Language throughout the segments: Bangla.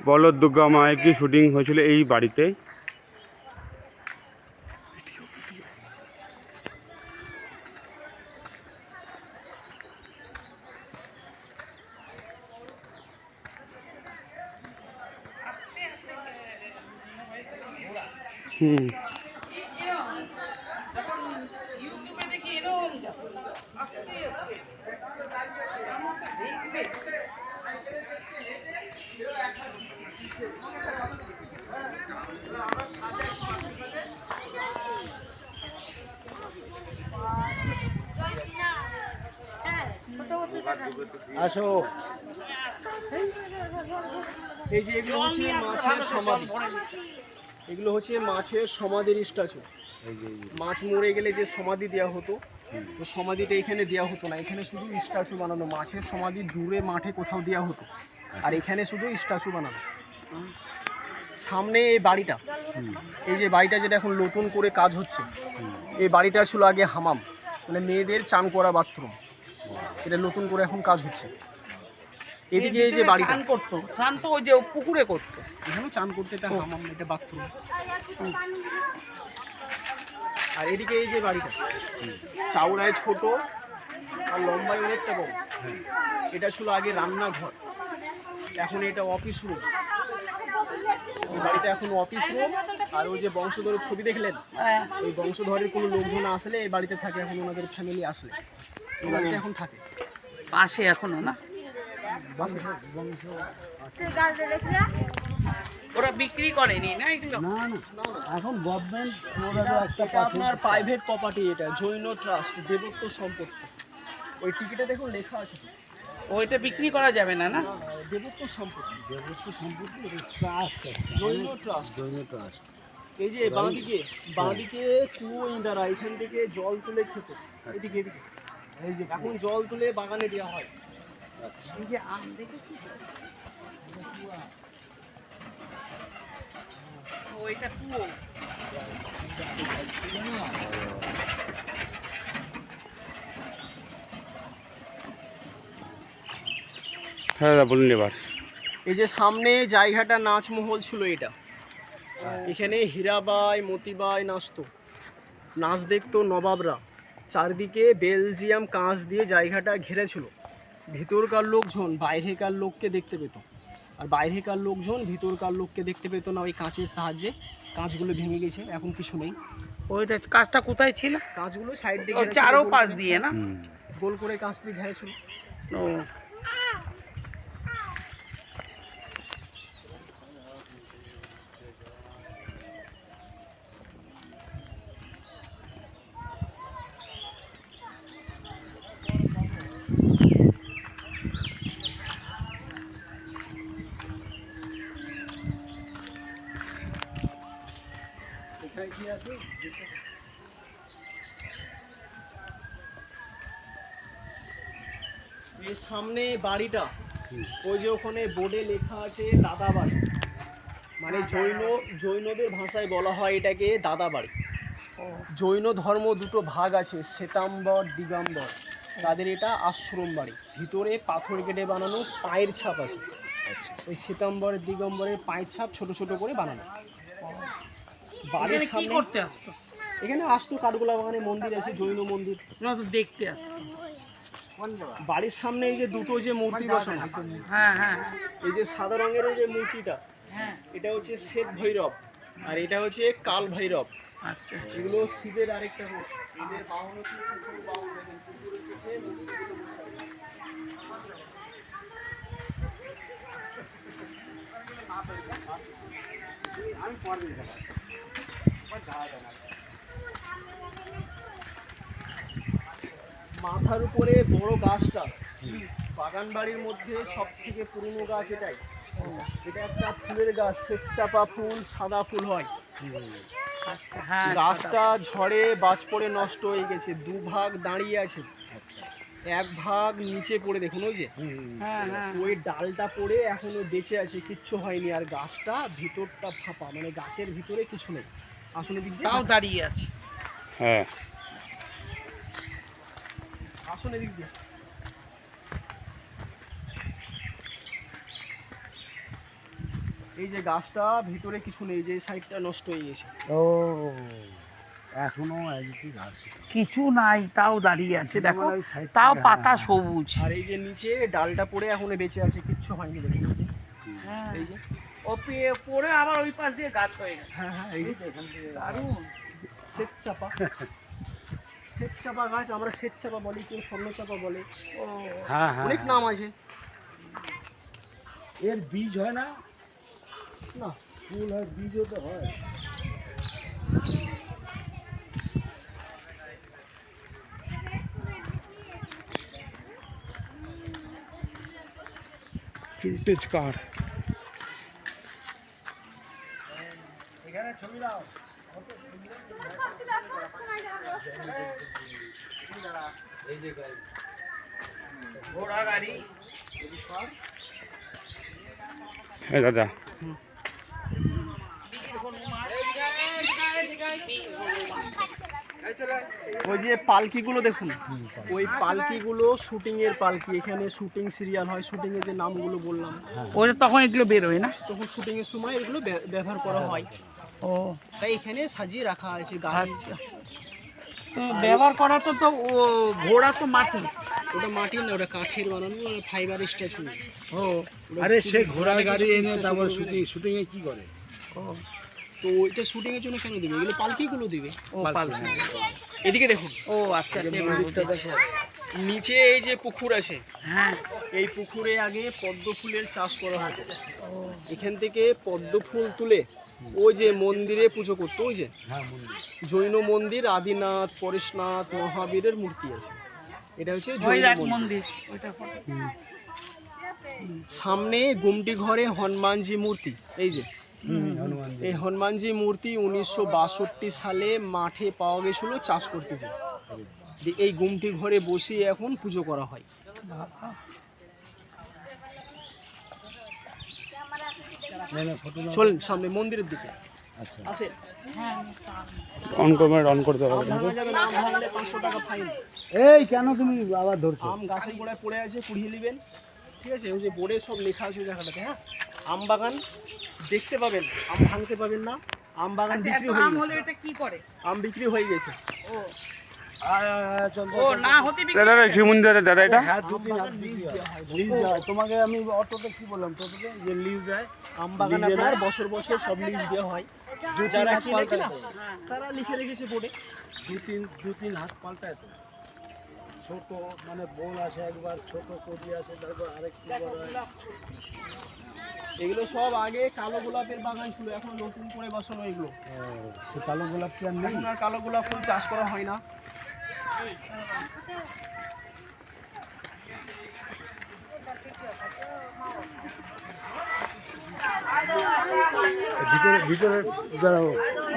বলদ দুর্গা মায়ের কি শুটিং হয়েছিল এই বাড়িতে। আসো, এই যে এগুলো হচ্ছে মাছের সমাধি, এগুলো হচ্ছে মাছের সমাধির স্ট্যাচু। মাছ মরে গেলে যে সমাধি দেওয়া হতো, তো সমাধিটা এখানে দেওয়া হতো না, এখানে শুধু স্ট্যাচু বানানো। মাছের সমাধি দূরে মাঠে কোথাও দেওয়া হতো, আর এখানে শুধু স্ট্যাচু বানানো। সামনে এই বাড়িটা, এই যে বাড়িটা যেটা এখন নতুন করে কাজ হচ্ছে, এই বাড়িটা ছিল আগে হামাম, মানে মেয়েদের চান করা বাথরুম। এটা নতুন করে এখন কাজ হচ্ছে। এদিকে এই যে বাড়িটা করতো, স্নান তো ওই যে পুকুরে করতো, এখানে চান করতে, এটা হামাম, এটা বাথরুম। আর এদিকে এই যে বাড়িটা, চাউড়ায় ছোট আর লম্বায় অনেকটা বড়। এটা ছিল আগে রান্নাঘর, এখন এটা অফিস রুম। এই বাড়িটা এখন অফিস রুম। আর ওই যে বংশধরের ছবি দেখলেন, ওই বংশধরের কোনো লোকজন আসলে এই বাড়িতে থাকে, এখন ওনাদের ফ্যামিলি আসলে এই বাড়িতে এখন থাকে। পাশে এখনো না, ওরা বিক্রি করেনি না এগুলো? না না, এখন গভর্নমেন্ট আপনার প্রাইভেট প্রপার্টি। এটা জৈন ট্রাস্ট, দেবত্ব সম্পত্তি। ওই টিকিটে দেখুন লেখা আছে, ওইটা বিক্রি করা যাবে না। না, দেবত্ব সম্পত্তি, trust, Jain trust, Jain trust. এই যে বাঁদিকে কুয়ো ইন্দারা, এখান থেকে জল তুলে খেত। এদিকে এই যে এখন জল তুলে বাগানে দেওয়া হয়। এই যে আম দেখেছি, ওইটা কুয়ো। হ্যাঁ দাদা বলুন এবার। এই যে সামনে জায়গাটা নাচমহল ছিল, এটা এখানে হীরাবাই মতিবাই নাচতো, নাচ দেখতো নবাবরা। চারদিকে বেলজিয়াম কাঁচ দিয়ে জায়গাটা ঘেরা ছিল। ভিতরকার লোকজন বাইরেকার লোককে দেখতে পেত, আর বাইরেকার লোকজন ভিতরকার লোককে দেখতে পেত না ওই কাঁচের সাহায্যে। কাঁচগুলো ভেঙে গেছে, এখন কিছু নেই। ওইটা কাজটা কোথায় ছিল? কাঁচগুলো সাইড দিয়ে চারো পাশ দিয়ে না, গোল করে কাঁচ দিয়ে ঘেরা ছিল। ও এই সামনে বাড়িটা, ওই যে ওখানে বোর্ডে লেখা আছে দাদা বাড়ি, মানে জৈনদের ভাষায় বলা হয় এটাকে দাদা বাড়ি। জৈন ধর্ম দুটো ভাগ আছে, শ্বেতাম্বর দিগম্বর, তাদের এটা আশ্রম বাড়ি। ভিতরে পাথর কেটে বানানো পায়ের ছাপ আছে, ওই শ্বেতাম্বর দিগম্বরের পায়ের ছাপ ছোট ছোট করে বানানো। বাড়ির কি সামনে করতে আসতো? এখানে আসতো, কাঠগোলা বাগানে মন্দির আছে, জৈন মন্দির, না তো দেখতে আসতো। বাড়ির সামনে এই যে দুটো যে মূর্তি বসানো, হ্যাঁ হ্যাঁ, এই যে সাদা রঙের এই যে মূর্তিটা, হ্যাঁ, এটা হচ্ছে শ্বেত ভৈরব, আর এটা হচ্ছে কাল ভৈরব। আচ্ছা, এগুলো শিবের আরেকটা রূপ। এদের বাহন হচ্ছে কুকুর বাহন, কুকুরের পিঠে মূর্তিগুলো বসে আছে। মাথার উপরে বড় গাছটা, বাগান বাড়ির মধ্যে সব থেকে পুরনো গাছ এটাই। এটা একটা ফুলের গাছ, শ্বেতচাপা ফুল, সাদা ফুল হয়। হ্যাঁ, গাছটা ঝড়ে বাজ পড়ে নষ্ট হয়ে গেছে, দুভাগ দাঁড়িয়ে আছে, এক ভাগ নিচে পড়ে, দেখুন ওই যে হ্যাঁ হ্যাঁ, ওই ডালটা পড়ে এখনো বেঁচে আছে, কিচ্ছু হয়নি। আর গাছটা ভিতরটা ফাঁপা, মানে গাছের ভিতরে কিছু নেই। আসলে দিক দিয়ে তাও দাঁড়িয়ে আছে। হ্যাঁ আসলে দিক দিয়ে এই যে গাছটা ভিতরে কিছু নেই, যে সাইডটা নষ্ট হয়ে গেছে। ও এখনো একটি গাছ কিছু নাই, তাও দাঁড়িয়ে আছে দেখো, ওই side তাও থেকে, পাতা হ্যাঁ। সবুজ। আর এই যে নিচে ডালটা পড়ে এখনো বেঁচে আছে, কিচ্ছু হয়নি দেখুন। হ্যাঁ, এই যে ও পরে আবার ওই পাশ দিয়ে গাছ হয়ে গেছে। হ্যাঁ হ্যাঁ, এই যে দারুণ। শ্বেত চাপা, শ্বেত চাপা গাছ, আমরা শ্বেত চাপা বলি, কেউ স্বর্ণ চাপা বলে, ও হ্যাঁ হ্যাঁ অনেক নাম আছে। এর বীজ হয় না, না ফুল হয়, বীজও তো হয়। ভিন্টেজ কার। এখানে ছবি দাও। এই যে গাড়ি, ঘোড়া গাড়ি। হ্যাঁ দাদা, ওই যে পালকিগুলো দেখুন, ওই পালকিগুলো শুটিং এর পালকি, এখানে শুটিং সিরিয়াল হয়, শুটিং এর যে নামগুলো বললাম, ওটা তখন এগুলো বেরোয় না? তখন শুটিং এর সময় এগুলো ব্যবহার করা হয়। ও তাই এখানে সাজিয়ে রাখা আছে গাছ। আচ্ছা, তো ব্যবহার করা তো তো ও ঘোড়া তো মাটি। ওটা মাটির না, ওটা কাঠের বানানো, ফাইবার স্ট্যাচু। ও আরে সে ঘোড়ার গাড়ি এনে তারপর শুটিং এ কি করে? ও তো ওইটা শুটিং এর জন্য কেন দিবে? এগুলো পালকিগুলো দিবে। ও পালকি। এদিকে দেখুন, ও আচ্ছা আচ্ছা, এবার মন্দিরটা বুঝেছি। দেখো। নিচে এই যে পুকুর আছে, হ্যাঁ, এই পুকুরে আগে পদ্ম ফুলের চাষ করা হতো। এখান থেকে পদ্ম ফুল তুলে ওই যে মন্দিরে পুজো করতো, ওই যে হ্যাঁ মন্দির। জৈন মন্দির, আদিনাথ, পরেশনাথ, মহাবীরের মূর্তি আছে। এটা হচ্ছে ওই জৈন এক মন্দির। মন্দির ওইটা কত? সামনে গুমটি ঘরে হনুমানজি মূর্তি, এই যে হনুমান। এই হনুমানজি মূর্তি 1962 সালে মাঠে পাওয়া গেছিল চাষ করতে যে। এই গুমটি ঘরে বসিয়ে এখন পুজো করা হয়। ফটো চলেন সামনে মন্দিরের দিকে। আচ্ছা আছে অন করবে, অন করতে হবে। আম ভাঙা যাবে না, আম ভাঙলে 500 টাকা ফাইন। এই কেন তুমি আবার ধরছো? আম গাছের গোড়ায় পড়ে আছে, কুড়িয়ে নেবেন, ঠিক আছে? ওই যে বোর্ডে সব লেখা আছে ওই জায়গাটাতে। হ্যাঁ, আম বাগান দেখতে পাবেন, আম ভাঙতে পাবেন না। আম বাগান বিক্রি হয়ে আম হলে গেছে, এটা কি করে? আম বিক্রি হয়ে গেছে। ও না হতে বিক্রি দাদা শিবমন্দির দাদা, দাদা এটা হ্যাঁ দুদিন লিজ দেয় তোমাকে। আমি অটোতে কি বললাম, টোটোতে যে লিজ দেয়। আম বাগান লিজে আপনার নেয়। বছর বছর সব লিজ দেওয়া হয়। যারা কিনে কিনা তারা লিখে রেখেছে বোর্ডে। দু তিন হাত পাল্টায় তো। ছোট মানে বোন আসে একবার, ছোট কচি আসে, তারপর আরেকটু বড় হয়। এগুলো সব আগে কালো গোলাপের বাগান ছিল, এখন নতুন করে বসানো এগুলো। সে কালো গোলাপ কি আর নেই? এখন আর কালো গোলাপ ফুল চাষ করা হয় না। ভিতরে ভিতরে দাঁড়াও,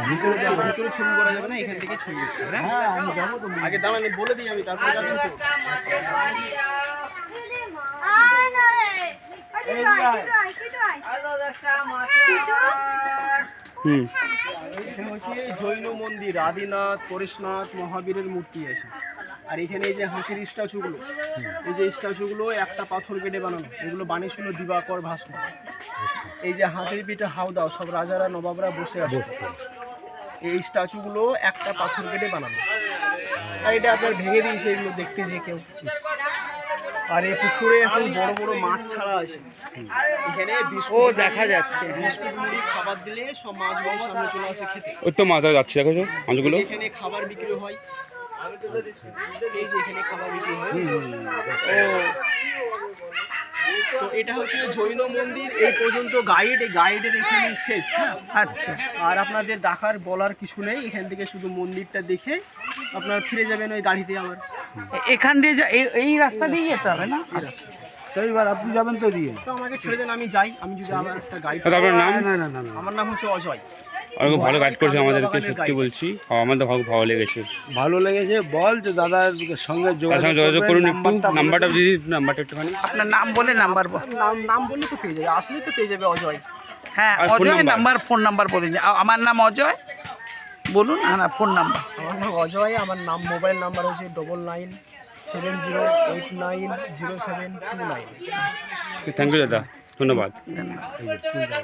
ভিতরে যাবো। ভিতরে ছবি করা যাবে না, এখান থেকে ছবি করতে হবে। হ্যাঁ, হ্যাঁ আমি যাবো তো। আগে দাঁড়ান বলে দিই আমি, তারপরে যাবেন তো। হুম, এখানে হচ্ছে জৈন মন্দির, আদিনাথ, পরেশনাথ, মহাবীরের মূর্তি আছে। আর এখানে এই যে হাতির স্ট্যাচুগুলো, এই যে স্ট্যাচুগুলো একটা পাথর কেটে বানানো, এগুলো বানিয়েছিল দিবাকর ভাস্কর। এই যে হাতির পিঠে হাওদা, সব রাজারা নবাবরা বসে আসে। এই স্ট্যাচুগুলো একটা পাথর কেটে বানানো। আর এটা আপনার ভেঙে দিয়েছে এগুলো দেখতে যে কেউ। আর এই পুকুরে এখন বড় বড় মাছ ছাড়া আছে। এখানে ও বিস্কুট, দেখা যাচ্ছে। বিস্কুট মুড়ি খাবার দিলে সব মাছগুলো সামনে চলে আসে খেতে। ওই তো মাথায় যাচ্ছে, দেখো মাছগুলো। এখানে খাবার বিক্রি হয়, এই যে এখানে খাবার বিক্রি হয়। তো এটা হচ্ছে জৈন মন্দির। এই পর্যন্ত গাইড, এই গাইডের এখানে শেষ। হ্যাঁ, আচ্ছা, আর আপনাদের দেখার বলার কিছু নেই, এখান থেকে শুধু মন্দিরটা দেখে আপনারা ফিরে যাবেন ওই গাড়িতে আবার। এখান দিয়ে এই রাস্তা দিয়ে যেতে হবে না? তো এবার আপনি যাবেন তো দিয়ে? তো আমাকে ছেড়ে দেন, আমি যাই। আমি যদি আমার একটা গাইড, দাদা আপনার নাম? না না না না, আমার নাম হচ্ছে অজয়। আর খুব ভালো গাইড করছে আমাদেরকে, সত্যি বলছি। আমাদের ভালো লেগেছে। ভালো লেগেছে। বল যে দাদার সঙ্গে তার সঙ্গে যোগাযোগ করুন একটু। নাম্বারটা বলে দিদি, নাম্বারটা একটুখানি। আপনার নাম বলে নাম্বার নাম বললে তো পেয়ে যাবে, আসলেই তো পেয়ে যাবে অজয়। হ্যাঁ, আর phone Ajay number? Phone number বলে দিন। আমার নাম অজয়, বলুন। না ফোন নাম্বার। আমার নাম অজয়, আমার মোবাইল নাম্বার হচ্ছে 9970890729। থ্যাংক ইউ দাদা। ধন্যবাদ। ধন্যবাদ।